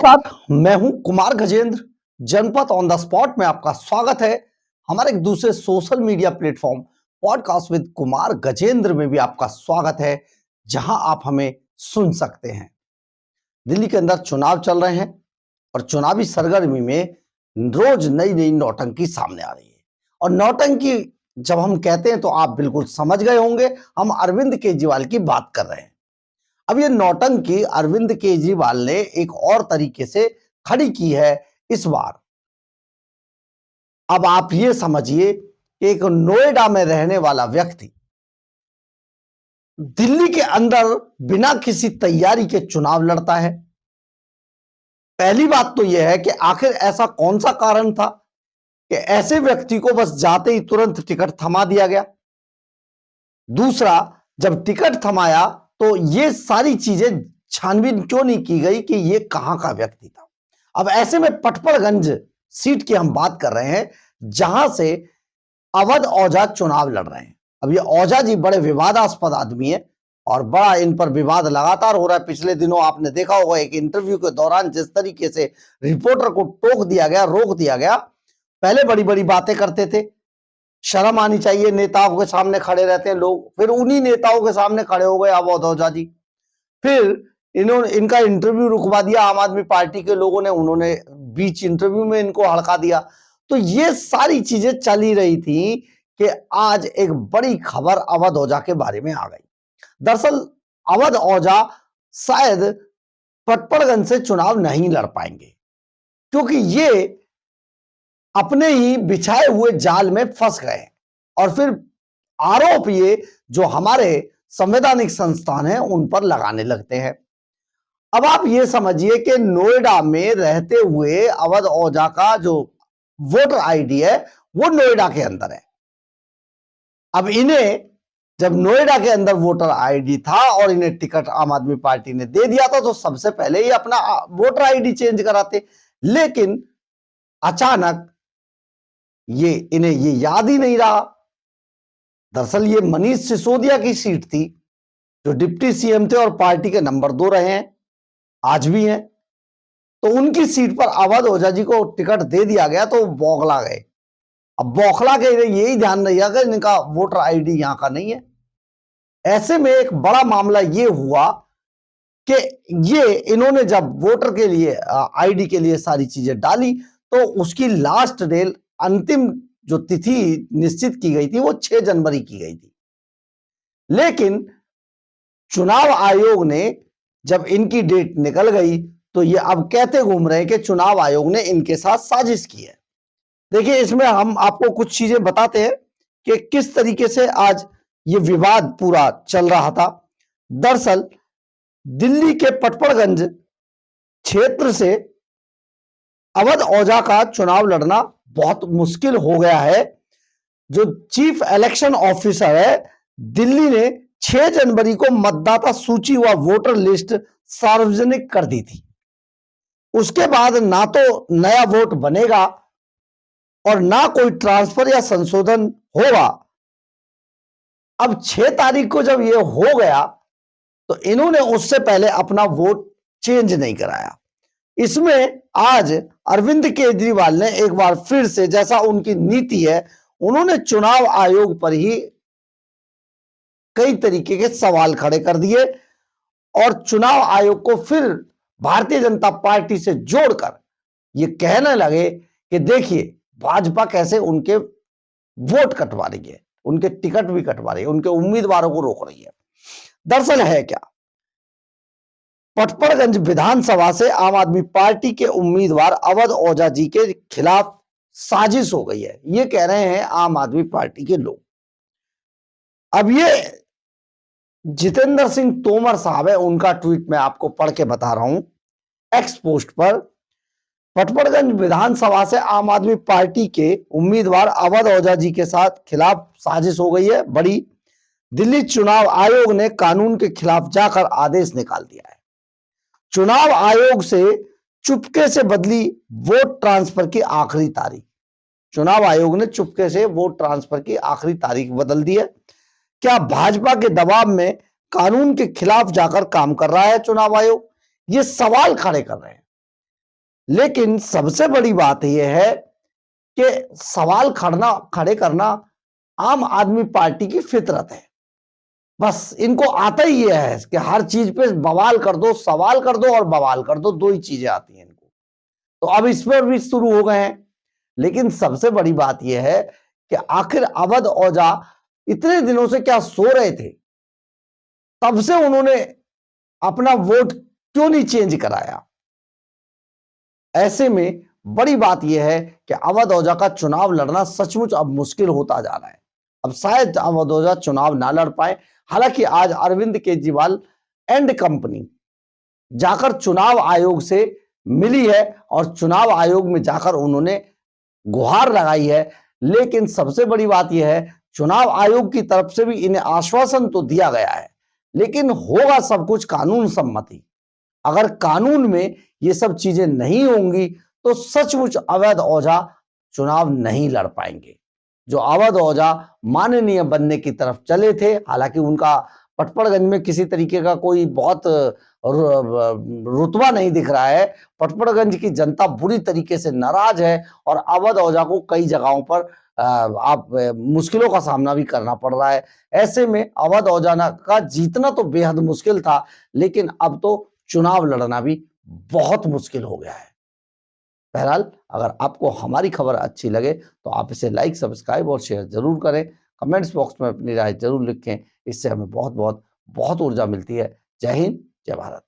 नमस्कार, मैं हूं कुमार गजेंद्र। जनपद ऑन द स्पॉट में आपका स्वागत है। हमारे एक दूसरे social media platform podcast with Kumar Gajendra में भी आपका स्वागत है, जहां आप हमें सुन सकते हैं। दिल्ली के अंदर चुनाव चल रहे हैं और चुनावी सरगर्मी में रोज नई नई नौटंकी सामने आ रही है। और नौटंकी जब हम कहते हैं तो आप बिल्कुल समझ गए होंगे, हम अरविंद केजरीवाल की बात कर रहे हैं। अब ये नौटंकी अरविंद केजरीवाल ने एक और तरीके से खड़ी की है इस बार। अब आप ये समझिए कि एक नोएडा में रहने वाला व्यक्ति दिल्ली के अंदर बिना किसी तैयारी के चुनाव लड़ता है। पहली बात तो यह है कि आखिर ऐसा कौन सा कारण था कि ऐसे व्यक्ति को बस जाते ही तुरंत टिकट थमा दिया गया। दूसरा, जब टिकट थमाया तो ये सारी चीजें छानबीन क्यों नहीं की गई कि ये कहां का व्यक्ति था। अब ऐसे में पटपड़गंज सीट की हम बात कर रहे हैं, जहां से अवध ओझा चुनाव लड़ रहे हैं। अब ये ओझा जी बड़े विवादास्पद आदमी है और बड़ा इन पर विवाद लगातार हो रहा है। पिछले दिनों आपने देखा होगा एक इंटरव्यू के दौरान जिस तरीके से रिपोर्टर को टोक दिया गया, रोक दिया गया। पहले बड़ी बड़ी बातें करते थे, शर्म आनी चाहिए, नेताओं के सामने खड़े रहते हैं लोग, फिर उन्हीं नेताओं के सामने खड़े हो गए अवध ओझा जी। फिर इनका इंटरव्यू रुकवा दिया आम आदमी पार्टी के लोगों ने, उन्होंने बीच इंटरव्यू में इनको हड़का दिया। तो ये सारी चीजें चली रही थी कि आज एक बड़ी खबर अवध ओझा के बारे में आ गई। दरअसल अवध ओझा शायद पटपड़गंज से चुनाव नहीं लड़ पाएंगे, क्योंकि ये अपने ही बिछाए हुए जाल में फंस गए और फिर आरोप ये जो हमारे संवैधानिक संस्थान हैं उन पर लगाने लगते हैं। अब आप ये समझिए कि नोएडा में रहते हुए अवध ओझा का जो वोटर आईडी है वो नोएडा के अंदर है। अब इन्हें जब नोएडा के अंदर वोटर आईडी था और इन्हें टिकट आम आदमी पार्टी ने दे दिया था तो सबसे पहले ये अपना वोटर आईडी चेंज कराते, लेकिन अचानक इन्हें ये याद ही नहीं रहा। दरअसल ये मनीष सिसोदिया की सीट थी, जो डिप्टी सीएम थे और पार्टी के नंबर 2 रहे हैं, आज भी हैं। तो उनकी सीट पर अवध ओझा जी को टिकट दे दिया गया तो बौखला गए। अब बौखला के यही ध्यान नहीं आया कि इनका वोटर आईडी यहां का नहीं है। ऐसे में एक बड़ा मामला ये हुआ कि ये इन्होंने जब वोटर के लिए आईडी के लिए सारी चीजें डाली तो उसकी लास्ट डेट, अंतिम जो तिथि निश्चित की गई थी वो 6 जनवरी की गई थी। लेकिन चुनाव आयोग ने जब इनकी डेट निकल गई तो ये अब कहते घूम रहे हैं कि चुनाव आयोग ने इनके साथ साजिश की है। देखिए, इसमें हम आपको कुछ चीजें बताते हैं कि किस तरीके से आज ये विवाद पूरा चल रहा था। दरअसल दिल्ली के पटपड़गंज क्षेत्र से अवध ओझा का चुनाव लड़ना बहुत मुश्किल हो गया है। जो चीफ इलेक्शन ऑफिसर है दिल्ली ने 6 जनवरी को मतदाता सूची व वोटर लिस्ट सार्वजनिक कर दी थी। उसके बाद ना तो नया वोट बनेगा और ना कोई ट्रांसफर या संशोधन होगा। अब 6 तारीख को जब ये हो गया तो इन्होंने उससे पहले अपना वोट चेंज नहीं कराया। इसमें आज अरविंद केजरीवाल ने एक बार फिर से, जैसा उनकी नीति है, उन्होंने चुनाव आयोग पर ही कई तरीके के सवाल खड़े कर दिए और चुनाव आयोग को फिर भारतीय जनता पार्टी से जोड़कर ये कहने लगे कि देखिए भाजपा कैसे उनके वोट कटवा रही है, उनके टिकट भी कटवा रही है, उनके उम्मीदवारों को रोक रही है। दरअसल है क्या, पटपड़गंज विधानसभा से आम आदमी पार्टी के उम्मीदवार अवध ओझा जी के खिलाफ साजिश हो गई है, ये कह रहे हैं आम आदमी पार्टी के लोग। अब ये जितेंद्र सिंह तोमर साहब है, उनका ट्वीट मैं आपको पढ़ के बता रहा हूं। एक्स पोस्ट पर पटपड़गंज विधानसभा से आम आदमी पार्टी के उम्मीदवार अवध ओझा जी के साथ खिलाफ साजिश हो गई है बड़ी। दिल्ली चुनाव आयोग ने कानून के खिलाफ जाकर आदेश निकाल दिया है। चुनाव आयोग से चुपके से बदली वोट ट्रांसफर की आखिरी तारीख। चुनाव आयोग ने चुपके से वोट ट्रांसफर की आखिरी तारीख बदल दी है। क्या भाजपा के दबाव में कानून के खिलाफ जाकर काम कर रहा है चुनाव आयोग? ये सवाल खड़े कर रहे हैं। लेकिन सबसे बड़ी बात यह है कि सवाल खड़े करना आम आदमी पार्टी की फितरत है। बस इनको आता ही यह है कि हर चीज पे बवाल कर दो, सवाल कर दो और बवाल कर दो, दो ही चीजें आती हैं इनको। तो अब इस पर भी शुरू हो गए हैं। लेकिन सबसे बड़ी बात यह है कि आखिर अवध ओझा इतने दिनों से क्या सो रहे थे? तब से उन्होंने अपना वोट क्यों नहीं चेंज कराया? ऐसे में बड़ी बात यह है कि अवध ओझा का चुनाव लड़ना सचमुच अब मुश्किल होता जा रहा है। अब शायद अवध ओझा चुनाव ना लड़ पाए। हालांकि आज अरविंद केजरीवाल एंड कंपनी जाकर चुनाव आयोग से मिली है और चुनाव आयोग में जाकर उन्होंने गुहार लगाई है। लेकिन सबसे बड़ी बात यह है, चुनाव आयोग की तरफ से भी इन्हें आश्वासन तो दिया गया है, लेकिन होगा सब कुछ कानून सम्मति। अगर कानून में ये सब चीजें नहीं होंगी तो सचमुच अवध ओझा चुनाव नहीं लड़ पाएंगे। जो अवध ओझा माननीय बनने की तरफ चले थे, हालांकि उनका पटपड़गंज में किसी तरीके का कोई बहुत रुतबा नहीं दिख रहा है। पटपड़गंज की जनता बुरी तरीके से नाराज है और अवध ओझा को कई जगहों पर आप मुश्किलों का सामना भी करना पड़ रहा है। ऐसे में अवध ओझा का जीतना तो बेहद मुश्किल था, लेकिन अब तो चुनाव लड़ना भी बहुत मुश्किल हो गया है। बहरहाल, अगर आपको हमारी खबर अच्छी लगे तो आप इसे लाइक, सब्सक्राइब और शेयर जरूर करें। कमेंट्स बॉक्स में अपनी राय जरूर लिखें। इससे हमें बहुत बहुत बहुत ऊर्जा मिलती है। जय हिंद, जय भारत।